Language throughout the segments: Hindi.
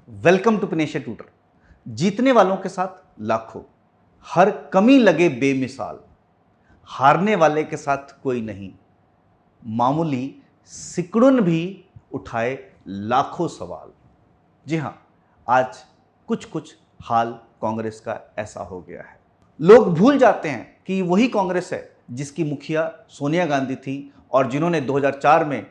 Welcome to पिनेशिया tutor. जीतने वालों के साथ लाखों, हर कमी लगे बेमिसाल, हारने वाले के साथ कोई नहीं, मामूली सिकुड़न भी उठाए लाखों सवाल। जी हाँ, आज कुछ कुछ हाल कांग्रेस का ऐसा हो गया है। लोग भूल जाते हैं कि वही कांग्रेस है जिसकी मुखिया सोनिया गांधी थी और जिन्होंने 2004 में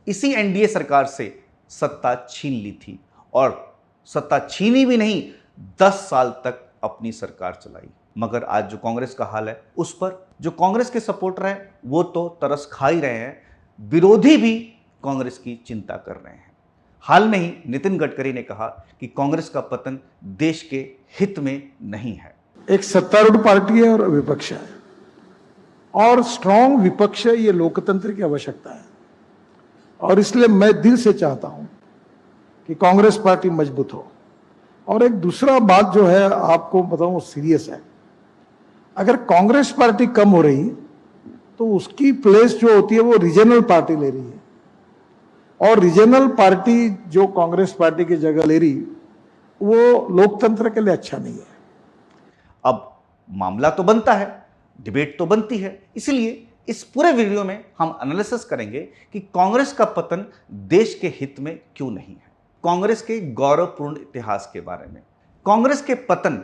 इसी एनडीए सरकार से सत्ता छीन ली थी, और सत्ता छीनी भी नहीं, 10 साल तक अपनी सरकार चलाई। मगर आज जो कांग्रेस का हाल है, उस पर जो कांग्रेस के सपोर्टर हैं वो तो तरस खा ही रहे हैं, विरोधी भी कांग्रेस की चिंता कर रहे हैं। हाल में ही नितिन गडकरी ने कहा कि कांग्रेस का पतन देश के हित में नहीं है। एक सत्तारूढ़ पार्टी है और विपक्ष है, और स्ट्रांग विपक्ष है, ये लोकतंत्र की आवश्यकता है। और इसलिए मैं दिल से चाहता हूं कि कांग्रेस पार्टी मजबूत हो। और एक दूसरा बात जो है आपको बताऊं, सीरियस है। अगर कांग्रेस पार्टी कम हो रही तो उसकी प्लेस जो होती है वो रीजनल पार्टी ले रही है, और रीजनल पार्टी जो कांग्रेस पार्टी की जगह ले रही वो लोकतंत्र के लिए अच्छा नहीं है। अब मामला तो बनता है, डिबेट तो बनती है, इसलिए इस पूरे वीडियो में हम एनालिसिस करेंगे कि कांग्रेस का पतन देश के हित में क्यों नहीं है, कांग्रेस के गौरवपूर्ण इतिहास के बारे में, कांग्रेस के पतन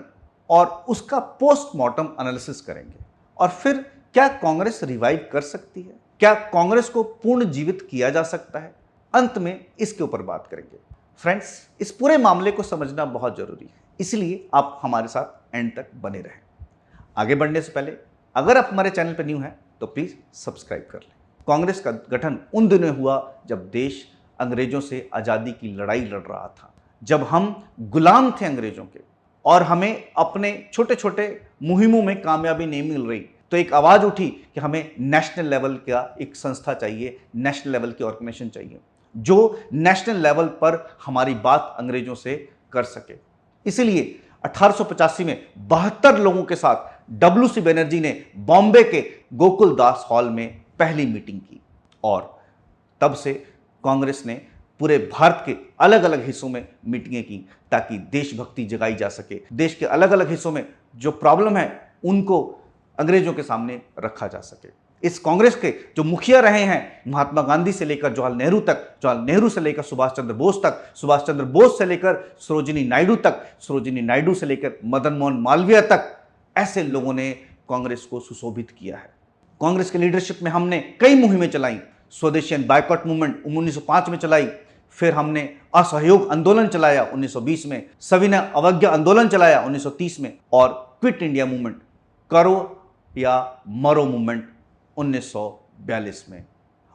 और उसका पोस्टमार्टम एनालिसिस करेंगे, और फिर क्या कांग्रेस रिवाइव कर सकती है, क्या कांग्रेस को पूर्ण जीवित किया जा सकता है। अंत में इसके ऊपर बात करेंगे। फ्रेंड्स, इस पूरे मामले को समझना बहुत जरूरी है, इसलिए आप हमारे साथ एंड तक बने रहें। आगे बढ़ने से पहले अगर आप हमारे चैनल पर न्यू हैं तो प्लीज सब्सक्राइब कर लें। कांग्रेस का गठन उन दिनों हुआ जब देश अंग्रेजों से आजादी की लड़ाई लड़ रहा था, जब हम गुलाम थे अंग्रेजों के और हमें अपने छोटे छोटे मुहिमों में कामयाबी नहीं मिल रही, तो एक आवाज उठी कि हमें नेशनल लेवल का एक संस्था चाहिए, नेशनल लेवल की ऑर्गेनाइजेशन चाहिए जो नेशनल लेवल पर हमारी बात अंग्रेजों से कर सके। इसलिए 1885 में 72 लोगों के साथ WC बनर्जी ने बॉम्बे के गोकुल दास हॉल में पहली मीटिंग की, और तब से कांग्रेस ने पूरे भारत के अलग अलग हिस्सों में मीटिंगें की ताकि देशभक्ति जगाई जा सके। देश के अलग अलग हिस्सों में जो प्रॉब्लम है उनको अंग्रेजों के सामने रखा जा सके। इस कांग्रेस के जो मुखिया रहे हैं, महात्मा गांधी से लेकर जवाहरलाल नेहरू तक, जवाहरलाल नेहरू से लेकर सुभाष चंद्र बोस तक, सुभाष चंद्र बोस से लेकर सरोजिनी नायडू तक, सरोजिनी नायडू से लेकर मदन मोहन मालवीय तक, ऐसे लोगों ने कांग्रेस को सुशोभित किया है। कांग्रेस के लीडरशिप में हमने कई मुहिमें चलाई। स्वदेशी बायकॉट मूवमेंट 1905 में चलाई, फिर हमने असहयोग आंदोलन चलाया 1920 में, सविनय अवज्ञा आंदोलन चलाया 1930 में, और क्विट इंडिया मूवमेंट, करो या मरो मूवमेंट 1942 में।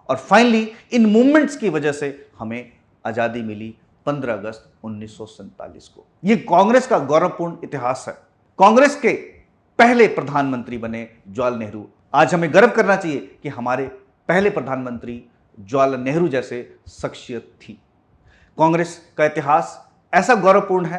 और फाइनली इन मूवमेंट्स की वजह से हमें आजादी मिली 15 अगस्त 1947 को। यह कांग्रेस का गौरवपूर्ण इतिहास है। कांग्रेस के पहले प्रधानमंत्री बने जवाहरलाल नेहरू। आज हमें गर्व करना चाहिए कि हमारे पहले प्रधानमंत्री जवाहरलाल नेहरू जैसे शख्सियत थी। कांग्रेस का इतिहास ऐसा गौरवपूर्ण है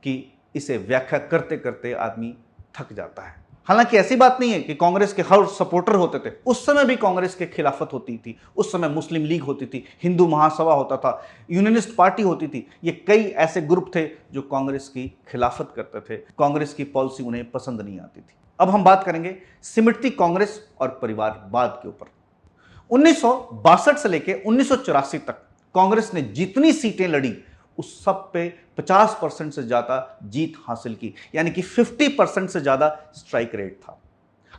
कि इसे व्याख्या करते करते आदमी थक जाता है। हालांकि ऐसी बात नहीं है कि कांग्रेस के हर सपोर्टर होते थे, उस समय भी कांग्रेस के खिलाफत होती थी, उस समय मुस्लिम लीग होती थी, हिंदू महासभा होता था, यूनियनिस्ट पार्टी होती थी। ये कई ऐसे ग्रुप थे जो कांग्रेस की खिलाफत करते थे, कांग्रेस की पॉलिसी उन्हें पसंद नहीं आती थी। अब हम बात करेंगे सिमटती कांग्रेस और परिवारवाद के ऊपर। 1962 से लेकर 1984 तक कांग्रेस ने जितनी सीटें लड़ी उस सब पे 50% से ज्यादा जीत हासिल की, यानी कि 50% से ज्यादा स्ट्राइक रेट था।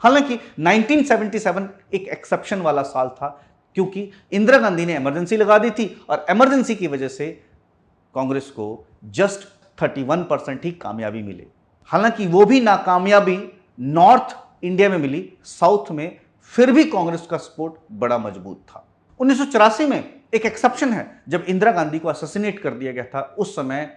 हालांकि 1977 एक एक्सेप्शन वाला साल था, क्योंकि इंदिरा गांधी ने इमरजेंसी लगा दी थी, और इमरजेंसी की वजह से कांग्रेस को जस्ट 31% ही कामयाबी मिली। हालांकि वो भी नाकामयाबी नॉर्थ इंडिया में मिली, साउथ में फिर भी कांग्रेस का सपोर्ट बड़ा मजबूत था। 1984 में एक एक्सेप्शन है, जब इंदिरा गांधी को असैसिनेट कर दिया गया था, उस समय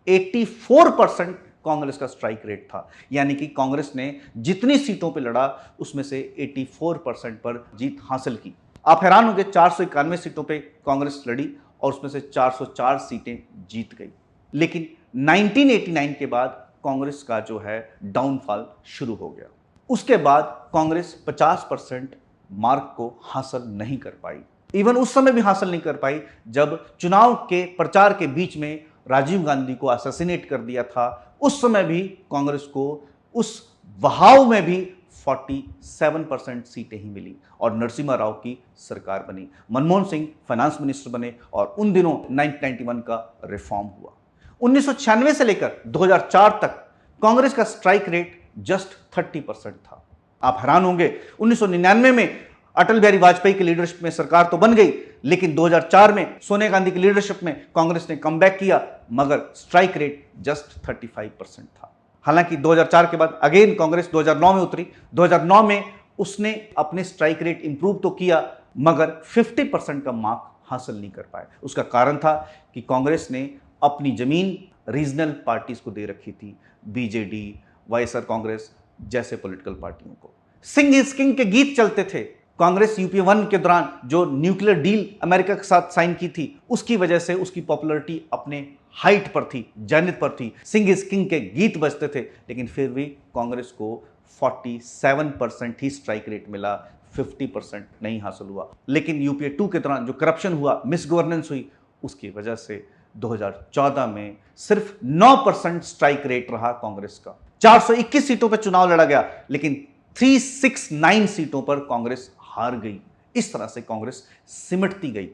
84% कांग्रेस का स्ट्राइक रेट था, यानी कि कांग्रेस ने जितनी सीटों पे लड़ा उसमें से 84% पर जीत हासिल की। आप हैरान होंगे, 491 सीटों पे कांग्रेस लड़ी और उसमें से 404 सीटें जीत गई। लेकिन 1989 के बाद कांग्रेस का जो है डाउनफॉल शुरू हो गया। उसके बाद कांग्रेस 50% मार्क को हासिल नहीं कर पाई। इवन उस समय भी हासिल नहीं कर पाई जब चुनाव के प्रचार के बीच में राजीव गांधी को असैसिनेट कर दिया था, उस समय भी कांग्रेस को उस बहाव में भी 47% सीटें ही मिली और नरसिम्हा राव की सरकार बनी। मनमोहन सिंह फाइनेंस मिनिस्टर बने और उन दिनों 1991 का रिफॉर्म हुआ। 1996 से लेकर 2004 तक कांग्रेस का स्ट्राइक रेट जस्ट 30% था। आप हैरान होंगे, 1999 में अटल बिहारी वाजपेयी की लीडरशिप में सरकार तो बन गई, लेकिन 2004 में सोनिया गांधी की लीडरशिप में कांग्रेस ने कमबैक किया, मगर स्ट्राइक रेट जस्ट 35% था। हालांकि 2004 के बाद अगेन कांग्रेस 2009 में उतरी। 2009 में उसने अपने स्ट्राइक रेट इंप्रूव तो किया, मगर 50% का मार्क हासिल नहीं कर पाए। उसका कारण था कि कांग्रेस ने अपनी जमीन रीजनल पार्टीज को दे रखी थी, बीजेडी, वाईएसआर कांग्रेस जैसे पॉलिटिकल पार्टियों को। सिंह इज किंग के गीत चलते थे। कांग्रेस यूपीए 1 के दौरान जो न्यूक्लियर डील अमेरिका के साथ साइन की थी, उसकी वजह से उसकी पॉपुलैरिटी अपने हाइट पर थी, जैनित पर थी। सिंह इज किंग के गीत बजते थे, लेकिन फिर भी कांग्रेस को 47% ही स्ट्राइक रेट मिला, 50% नहीं हासिल हुआ। लेकिन यूपीए 2 के दौरान जो करप्शन हुआ, मिस गवर्नेंस हुई, उसकी वजह से 2014 में सिर्फ 9% स्ट्राइक रेट रहा कांग्रेस का। 421 सीटों पर चुनाव लड़ा गया, लेकिन 369 सीटों पर कांग्रेस हार गई। इस तरह से कांग्रेस सिमटती गई।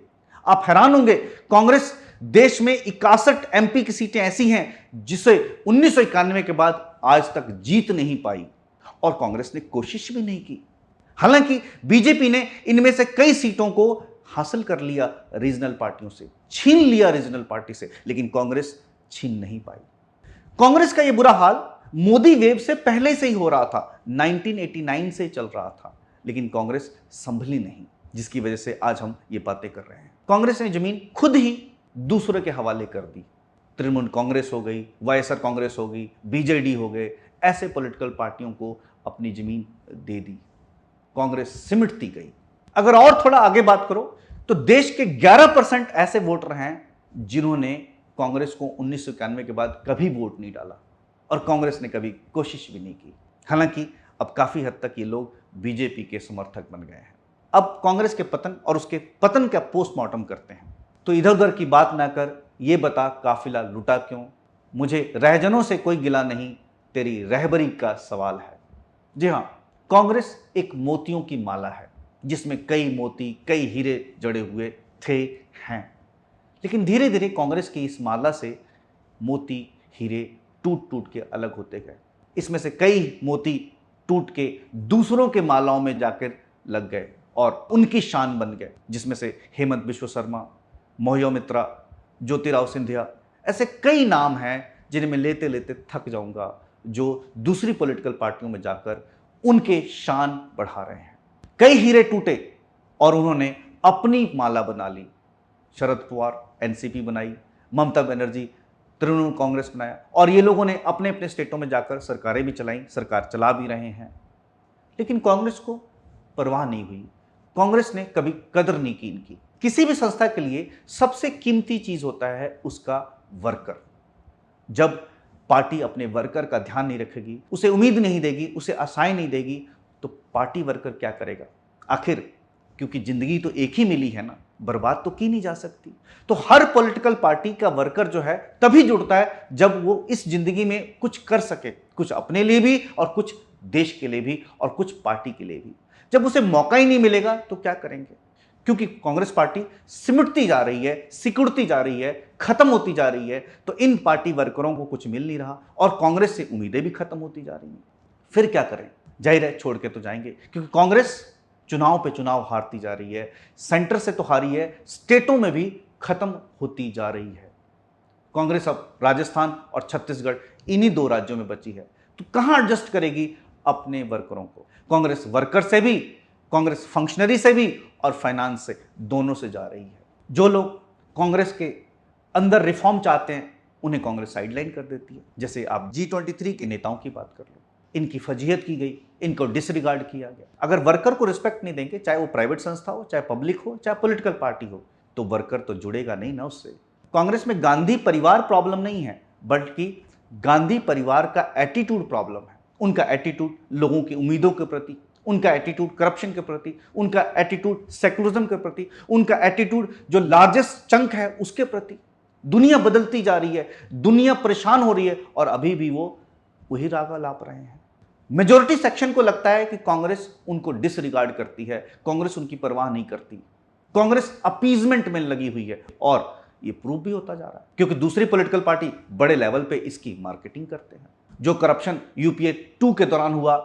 आप हैरान होंगे, कांग्रेस देश में 61 एमपी की सीटें ऐसी हैं जिसे 1991 के बाद आज तक जीत नहीं पाई, और कांग्रेस ने कोशिश भी नहीं की। हालांकि बीजेपी ने इनमें से कई सीटों को हासिल कर लिया, रीजनल पार्टियों से छीन लिया, रीजनल पार्टी से, लेकिन कांग्रेस छीन नहीं पाई। कांग्रेस का यह बुरा हाल मोदी वेव से पहले से ही हो रहा था, 1989 से चल रहा था, लेकिन कांग्रेस संभली नहीं, जिसकी वजह से आज हम ये बातें कर रहे हैं। कांग्रेस ने जमीन खुद ही दूसरों के हवाले कर दी। तृणमूल कांग्रेस हो गई, वाईएसआर कांग्रेस हो गई, बीजेडी हो गए, ऐसे पॉलिटिकल पार्टियों को अपनी जमीन दे दी। कांग्रेस सिमटती गई। अगर और थोड़ा आगे बात करो तो देश के 11% ऐसे वोटर हैं जिन्होंने कांग्रेस को 1991 के बाद कभी वोट नहीं डाला, और कांग्रेस ने कभी कोशिश भी नहीं की। हालांकि अब काफी हद तक ये लोग बीजेपी के समर्थक बन गए हैं। अब कांग्रेस के पतन और उसके पतन का पोस्टमार्टम करते हैं। तो इधर उधर की बात ना कर, ये बता काफिला लुटा क्यों? मुझे रहजनों से कोई गिला नहीं, तेरी रहबरी का सवाल है। जी हाँ, कांग्रेस एक मोतियों की माला है जिसमें कई मोती, कई हीरे जड़े हुए थे, हैं। लेकिन धीरे धीरे कांग्रेस की इस माला से मोती, हीरे टूट टूट के अलग होते गए। इसमें से कई मोती टूट के दूसरों के मालाओं में जाकर लग गए और उनकी शान बन गए, जिसमें से हेमंत बिश्व शर्मा, मोहियो मित्रा, ज्योतिराव सिंधिया, ऐसे कई नाम हैं जिन्हें मैं लेते लेते थक जाऊंगा, जो दूसरी पॉलिटिकल पार्टियों में जाकर उनके शान बढ़ा रहे हैं। कई हीरे टूटे और उन्होंने अपनी माला बना ली। शरद पवार एनसीपी बनाई, ममता बनर्जी तृणमूल कांग्रेस बनाया, और ये लोगों ने अपने अपने स्टेटों में जाकर सरकारें भी चलाई, सरकार चला भी रहे हैं। लेकिन कांग्रेस को परवाह नहीं हुई, कांग्रेस ने कभी कदर नहीं की इनकी। किसी भी संस्था के लिए सबसे कीमती चीज होता है उसका वर्कर। जब पार्टी अपने वर्कर का ध्यान नहीं रखेगी, उसे उम्मीद नहीं देगी, उसे आशाएं नहीं देगी, तो पार्टी वर्कर क्या करेगा? आखिर क्योंकि जिंदगी तो एक ही मिली है ना, बर्बाद तो की नहीं जा सकती। तो हर पॉलिटिकल पार्टी का वर्कर जो है तभी जुड़ता है जब वो इस जिंदगी में कुछ कर सके, कुछ अपने लिए भी और कुछ देश के लिए भी और कुछ पार्टी के लिए भी। जब उसे मौका ही नहीं मिलेगा तो क्या करेंगे? क्योंकि कांग्रेस पार्टी सिमटती जा रही है, सिकुड़ती जा रही है, खत्म होती जा रही है, तो इन पार्टी वर्करों को कुछ मिल नहीं रहा और कांग्रेस से उम्मीदें भी खत्म होती जा रही हैं। फिर क्या करें? जाहिर है छोड़ के तो जाएंगे, क्योंकि कांग्रेस चुनाव पे चुनाव हारती जा रही है, सेंटर से तो हारी है, स्टेटों में भी खत्म होती जा रही है। कांग्रेस अब राजस्थान और छत्तीसगढ़ इन्हीं दो राज्यों में बची है, तो कहां एडजस्ट करेगी अपने वर्करों को? कांग्रेस वर्कर से भी, कांग्रेस फंक्शनरी से भी और फाइनेंस से, दोनों से जा रही है। जो लोग कांग्रेस के अंदर रिफॉर्म चाहते हैं उन्हें कांग्रेस साइडलाइन कर देती है। जैसे आप G23 के नेताओं की बात कर लो, इनकी फजीहत की गई, इनको डिसरिगार्ड किया गया। अगर वर्कर को रिस्पेक्ट नहीं देंगे, चाहे वो प्राइवेट संस्था हो, चाहे पब्लिक हो, चाहे पॉलिटिकल पार्टी हो, तो वर्कर तो जुड़ेगा नहीं ना उससे। कांग्रेस में गांधी परिवार प्रॉब्लम नहीं है, बल्कि गांधी परिवार का एटीट्यूड प्रॉब्लम है। उनका एटीट्यूड लोगों की उम्मीदों के प्रति, उनका एटीट्यूड करप्शन के प्रति, उनका एटीट्यूड सेकुलरिज्म के प्रति, उनका एटीट्यूड जो लार्जेस्ट चंक है उसके प्रति। दुनिया बदलती जा रही है, दुनिया परेशान हो रही है और अभी भी वो वही राग अलाप रहे हैं। मेजोरिटी सेक्शन को लगता है कि कांग्रेस उनको डिसरिगार्ड करती है, कांग्रेस उनकी परवाह नहीं करती, कांग्रेस अपीजमेंट में लगी हुई है और ये प्रूव भी होता जा रहा है क्योंकि दूसरी पॉलिटिकल पार्टी बड़े लेवल पे इसकी मार्केटिंग करते हैं। जो करप्शन यूपीए 2 के दौरान हुआ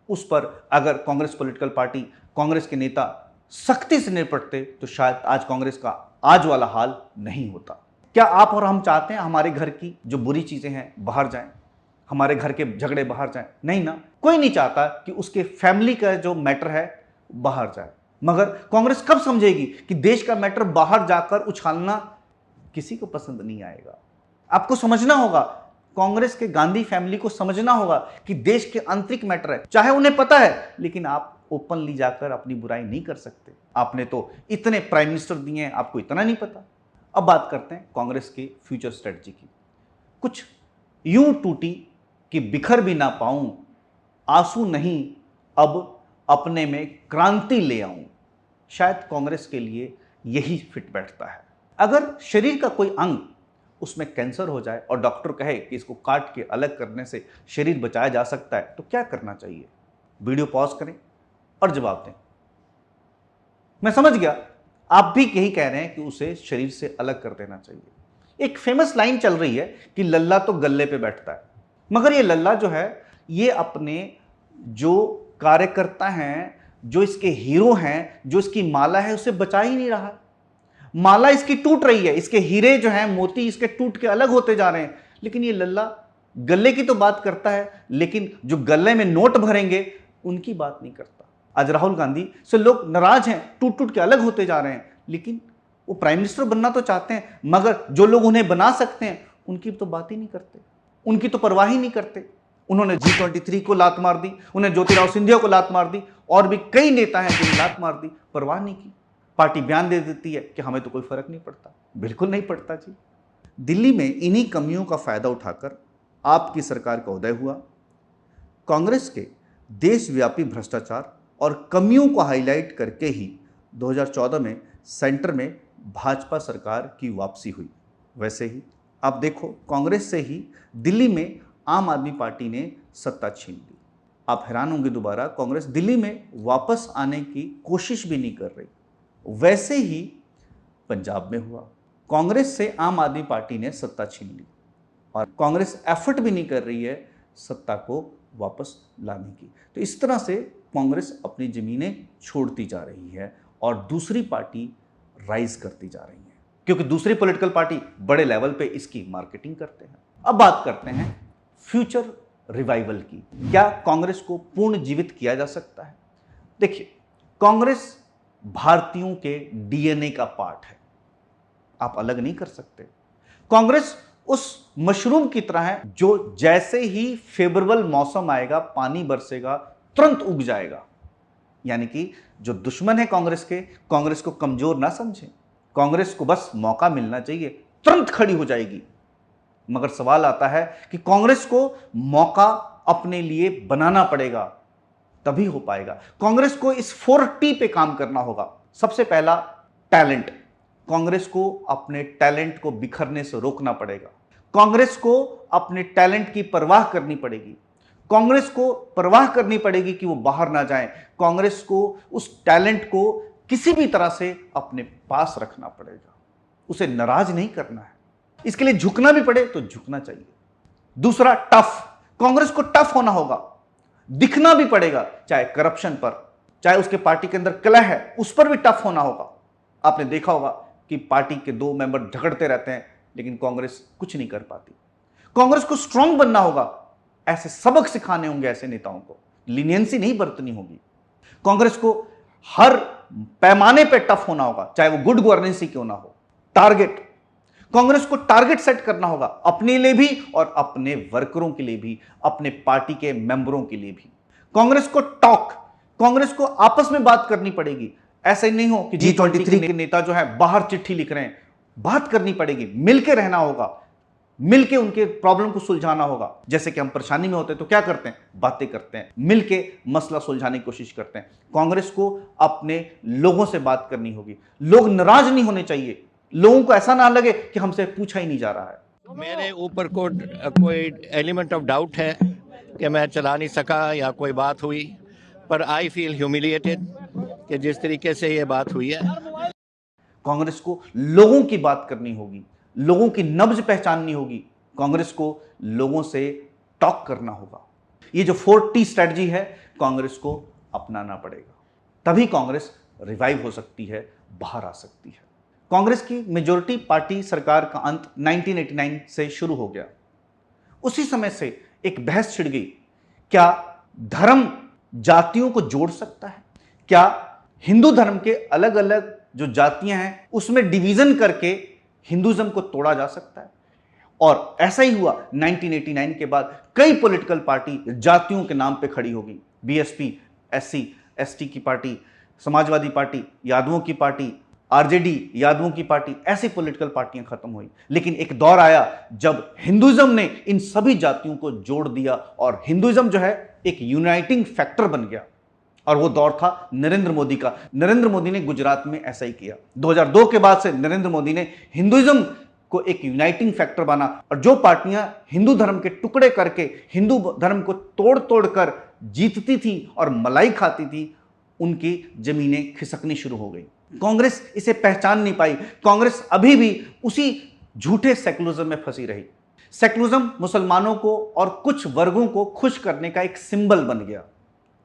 उस पर अगर कांग्रेस पॉलिटिकल पार्टी, कांग्रेस के नेता सख्ती से निपटते तो शायद आज कांग्रेस का आज वाला हाल नहीं होता। क्या आप और हम चाहते हैं हमारे घर की जो बुरी चीजें हैं बाहर जाएं, हमारे घर के झगड़े बाहर जाएं? नहीं ना, कोई नहीं चाहता कि उसके फैमिली का जो मैटर है बाहर जाए। मगर कांग्रेस कब समझेगी कि देश का मैटर बाहर जाकर उछालना किसी को पसंद नहीं आएगा। आपको समझना होगा, कांग्रेस के गांधी फैमिली को समझना होगा कि देश के आंतरिक मैटर है, चाहे उन्हें पता है, लेकिन आप ओपनली जाकर अपनी बुराई नहीं कर सकते। आपने तो इतने प्राइम मिनिस्टर दिए हैं, आपको इतना नहीं पता। अब बात करते हैं कांग्रेस की फ्यूचर स्ट्रेटजी की। कुछ यूं टूटी कि बिखर भी ना पाऊं, आंसू नहीं अब अपने में क्रांति ले आऊं। शायद कांग्रेस के लिए यही फिट बैठता है। अगर शरीर का कोई अंग उसमें कैंसर हो जाए और डॉक्टर कहे कि इसको काट के अलग करने से शरीर बचाया जा सकता है तो क्या करना चाहिए? वीडियो पॉज करें और जवाब दें। मैं समझ गया आप भी यही कह रहे हैं कि उसे शरीर से अलग कर देना चाहिए। एक फेमस लाइन चल रही है कि लल्ला तो गल्ले पे बैठता है, मगर ये लल्ला जो है ये अपने जो कार्यकर्ता हैं, जो इसके हीरो हैं, जो इसकी माला है, उसे बचा ही नहीं रहा। माला इसकी टूट रही है, इसके हीरे जो हैं, मोती इसके टूट के अलग होते जा रहे हैं, लेकिन ये लल्ला गले की तो बात करता है, लेकिन जो गले में नोट भरेंगे उनकी बात नहीं करता। आज राहुल गांधी से लोग नाराज हैं, टूट टूट के अलग होते जा रहे हैं, लेकिन वो प्राइम मिनिस्टर बनना तो चाहते हैं, मगर जो लोग उन्हें बना सकते हैं उनकी तो बात ही नहीं करते, उनकी तो परवाह ही नहीं करते। उन्होंने G23 को लात मार दी, उन्हें ज्योतिराव सिंधिया को लात मार दी, और भी कई नेता हैं जिन्हें लात मार दी, परवाह नहीं की। पार्टी बयान दे देती है कि हमें तो कोई फर्क नहीं पड़ता। बिल्कुल नहीं पड़ता जी। दिल्ली में इन्हीं कमियों का फायदा उठाकर आपकी सरकार का उदय हुआ। कांग्रेस के देशव्यापी भ्रष्टाचार और कमियों को हाईलाइट करके ही 2014 में सेंटर में भाजपा सरकार की वापसी हुई। वैसे ही आप देखो, कांग्रेस से ही दिल्ली में आम आदमी पार्टी ने सत्ता छीन ली। आप हैरान होंगे, दोबारा कांग्रेस दिल्ली में वापस आने की कोशिश भी नहीं कर रही। वैसे ही पंजाब में हुआ, कांग्रेस से आम आदमी पार्टी ने सत्ता छीन ली और कांग्रेस एफर्ट भी नहीं कर रही है सत्ता को वापस लाने की। तो इस तरह से कांग्रेस अपनी जमीनें छोड़ती जा रही है और दूसरी पार्टी राइज करती जा रही है, क्योंकि दूसरी पॉलिटिकल पार्टी बड़े लेवल पे इसकी मार्केटिंग करते हैं। अब बात करते हैं फ्यूचर रिवाइवल की। क्या कांग्रेस को पुनः जीवित किया जा सकता है? देखिए, कांग्रेस भारतीयों के डीएनए का पार्ट है, आप अलग नहीं कर सकते। कांग्रेस उस मशरूम की तरह है जो जैसे ही फेवरेबल मौसम आएगा, पानी बरसेगा, तुरंत उग जाएगा। यानी कि जो दुश्मन है कांग्रेस के, कांग्रेस को कमजोर ना समझें। कांग्रेस को बस मौका मिलना चाहिए, तुरंत खड़ी हो जाएगी। मगर सवाल आता है कि कांग्रेस को मौका अपने लिए बनाना पड़ेगा, तभी हो पाएगा। कांग्रेस को इस 4T पे काम करना होगा। सबसे पहला, टैलेंट। कांग्रेस को अपने टैलेंट को बिखरने से रोकना पड़ेगा। कांग्रेस को अपने टैलेंट की परवाह करनी पड़ेगी। कांग्रेस को परवाह करनी पड़ेगी कि वो बाहर ना जाए। कांग्रेस को उस टैलेंट को किसी भी तरह से अपने पास रखना पड़ेगा, उसे नाराज नहीं करना है। इसके लिए झुकना भी पड़े तो झुकना चाहिए। दूसरा, टफ। कांग्रेस को टफ होना होगा, दिखना भी पड़ेगा, चाहे करप्शन पर, चाहे उसके पार्टी के अंदर कलह है उस पर भी टफ होना होगा। आपने देखा होगा कि पार्टी के 2 मेंबर झगड़ते रहते हैं, लेकिन कांग्रेस कुछ नहीं कर पाती। कांग्रेस को स्ट्रांग बनना होगा, ऐसे सबक सिखाने होंगे ऐसे नेताओं को, लीनियंसी नहीं बरतनी होगी। कांग्रेस को हर पैमाने पर टफ होना होगा, चाहे वो गुड गवर्नेंस ही क्यों ना हो। टारगेट, कांग्रेस को टारगेट सेट करना होगा, अपने लिए भी और अपने वर्करों के लिए भी, अपने पार्टी के मेंबरों के लिए भी। कांग्रेस को टॉक, कांग्रेस को आपस में बात करनी पड़ेगी। ऐसे नहीं हो कि G23 के नेता जो है बाहर चिट्ठी लिख रहे हैं। बात करनी पड़ेगी, मिलके रहना होगा, मिलके उनके प्रॉब्लम को सुलझाना होगा। जैसे कि हम परेशानी में होते हैं तो क्या करते हैं, बातें करते हैं, मिलके मसला सुलझाने की कोशिश करते हैं। कांग्रेस को अपने लोगों से बात करनी होगी। लोग नाराज नहीं होने चाहिए, लोगों को ऐसा ना लगे कि हमसे पूछा ही नहीं जा रहा है। मेरे ऊपर कोई एलिमेंट ऑफ डाउट है कि मैं चला नहीं सका या कोई बात हुई, पर आई फील ह्यूमिलिएटेड कि जिस तरीके से ये बात हुई है। कांग्रेस को लोगों की बात करनी होगी, लोगों की नब्ज पहचाननी होगी, कांग्रेस को लोगों से टॉक करना होगा। ये जो 4T स्ट्रेटजी है, कांग्रेस को अपनाना पड़ेगा, तभी कांग्रेस रिवाइव हो सकती है, बाहर आ सकती है। कांग्रेस की मेजॉरिटी पार्टी सरकार का अंत 1989 से शुरू हो गया। उसी समय से एक बहस छिड़ गई, क्या धर्म जातियों को जोड़ सकता है? क्या हिंदू धर्म के अलग अलग जो जातियां हैं उसमें डिवीजन करके हिंदुइज्म को तोड़ा जा सकता है? और ऐसा ही हुआ। 1989 के बाद कई पॉलिटिकल पार्टी जातियों के नाम पे खड़ी हो गई। बीएसपी SC ST की पार्टी, समाजवादी पार्टी, यादवों की पार्टी, RJD यादवों की पार्टी, ऐसी पॉलिटिकल पार्टियां खत्म हुई। लेकिन एक दौर आया जब हिंदुइज्म ने इन सभी जातियों को जोड़ दिया और हिंदुइज्म जो है एक यूनाइटिंग फैक्टर बन गया। और वो दौर था नरेंद्र मोदी का। नरेंद्र मोदी ने गुजरात में ऐसा ही किया। 2002 के बाद से नरेंद्र मोदी ने हिंदुइज्म को एक यूनाइटिंग फैक्टर बना, और जो पार्टियां हिंदू धर्म के टुकड़े करके हिंदू धर्म को तोड़ तोड़ कर जीतती थी और मलाई खाती थी, उनकी जमीनें खिसकनी शुरू हो गई। कांग्रेस इसे पहचान नहीं पाई। कांग्रेस अभी भी उसी झूठे सेकुलरिज्म में फंसी रही। सेकुलरिज्म मुसलमानों को और कुछ वर्गों को खुश करने का एक सिंबल बन गया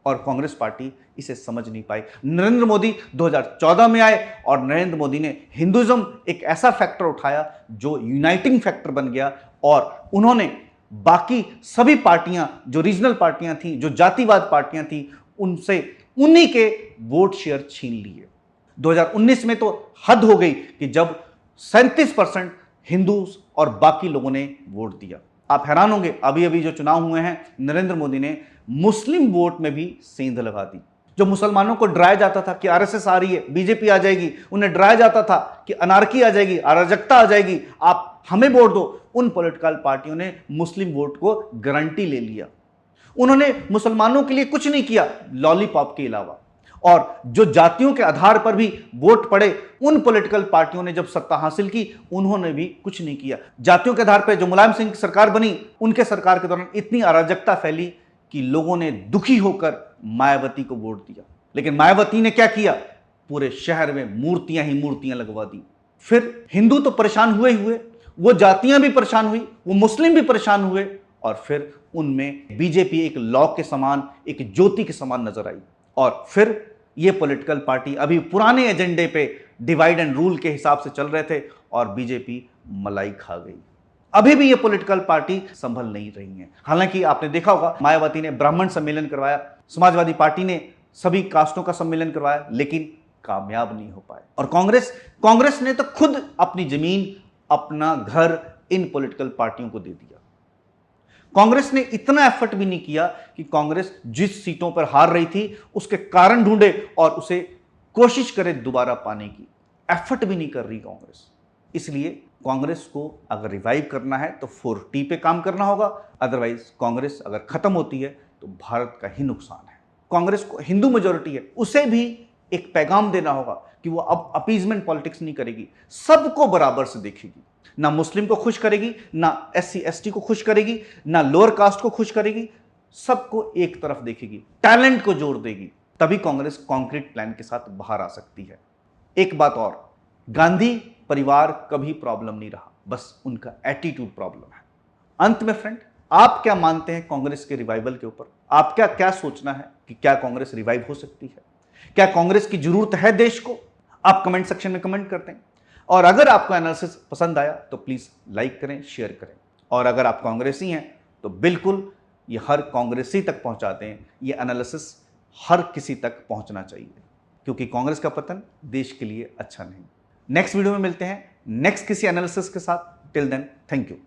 और कांग्रेस पार्टी इसे समझ नहीं पाई। नरेंद्र मोदी 2014 में आए और नरेंद्र मोदी ने हिंदुइज्म एक ऐसा फैक्टर उठाया जो यूनाइटिंग फैक्टर बन गया, और उन्होंने बाकी सभी पार्टियां जो रीजनल पार्टियां थी, जो जातिवाद पार्टियां थी, उनसे उन्हीं के वोट शेयर छीन लिए। 2019 में तो हद हो गई कि जब 37% हिंदू और बाकी लोगों ने वोट दिया। आप हैरान होंगे, अभी अभी जो चुनाव हुए हैं, नरेंद्र मोदी ने मुस्लिम वोट में भी सेंध लगा दी। जो मुसलमानों को डराया जाता था कि RSS आ रही है, बीजेपी आ जाएगी, उन्हें डराया जाता था कि अनारकी आ जाएगी, अराजकता आ जाएगी, आप हमें वोट दो, उन पॉलिटिकल पार्टियों ने मुस्लिम वोट को गारंटी ले लिया। उन्होंने मुसलमानों के लिए कुछ नहीं किया लॉलीपॉप के अलावा। और जो जातियों के आधार पर भी वोट पड़े, उन पॉलिटिकल पार्टियों ने जब सत्ता हासिल की, उन्होंने भी कुछ नहीं किया। जातियों के आधार पर जो मुलायम सिंह की सरकार बनी, उनके सरकार के दौरान इतनी अराजकता फैली कि लोगों ने दुखी होकर मायावती को वोट दिया। लेकिन मायावती ने क्या किया? पूरे शहर में मूर्तियां ही मूर्तियां लगवा दी। फिर हिंदू तो परेशान हुए हुए, वो जातियां भी परेशान हुई, वो मुस्लिम भी परेशान हुए, और फिर उनमें बीजेपी एक लौ के समान, एक ज्योति के समान नजर आई। और फिर ये पॉलिटिकल पार्टी अभी पुराने एजेंडे पे डिवाइड एंड रूल के हिसाब से चल रहे थे और बीजेपी मलाई खा गई। अभी भी ये पॉलिटिकल पार्टी संभल नहीं रही है। हालांकि आपने देखा होगा, मायावती ने ब्राह्मण सम्मेलन करवाया, समाजवादी पार्टी ने सभी कास्टों का सम्मेलन करवाया, लेकिन कामयाब नहीं हो पाए। और कांग्रेस ने तो खुद अपनी जमीन, अपना घर इन पॉलिटिकल पार्टियों को दे दिया। कांग्रेस ने इतना एफर्ट भी नहीं किया कि कांग्रेस जिस सीटों पर हार रही थी उसके कारण ढूंढे और उसे कोशिश करे दोबारा पाने की। एफर्ट भी नहीं कर रही कांग्रेस। इसलिए कांग्रेस को अगर रिवाइव करना है तो 4T पे काम करना होगा, अदरवाइज कांग्रेस अगर खत्म होती है तो भारत का ही नुकसान है। कांग्रेस को हिंदू मेजॉरिटी है, उसे भी एक पैगाम देना होगा कि वो अब अपीजमेंट पॉलिटिक्स नहीं करेगी, सबको बराबर से देखेगी। ना मुस्लिम को खुश करेगी, ना SC ST को खुश करेगी, ना लोअर कास्ट को खुश करेगी, सबको एक तरफ देखेगी, टैलेंट को जोड़ देगी। तभी कांग्रेस कॉन्क्रीट प्लान के साथ बाहर आ सकती है। एक बात और, गांधी परिवार कभी प्रॉब्लम नहीं रहा, बस उनका एटीट्यूड प्रॉब्लम है। अंत में फ्रेंड, आप क्या मानते हैं कांग्रेस के रिवाइवल के ऊपर? आपका क्या सोचना है कि क्या कांग्रेस रिवाइव हो सकती है? क्या कांग्रेस की जरूरत है देश को? आप कमेंट सेक्शन में कमेंट करते हैं। और अगर आपको एनालिसिस पसंद आया तो प्लीज लाइक करें, शेयर करें। और अगर आप कांग्रेसी हैं तो बिल्कुल ये हर कांग्रेसी तक पहुंचाते हैं। ये एनालिसिस हर किसी तक पहुंचना चाहिए, क्योंकि कांग्रेस का पतन देश के लिए अच्छा नहीं। नेक्स्ट वीडियो में मिलते हैं नेक्स्ट किसी एनालिसिस के साथ। Till then, thank you.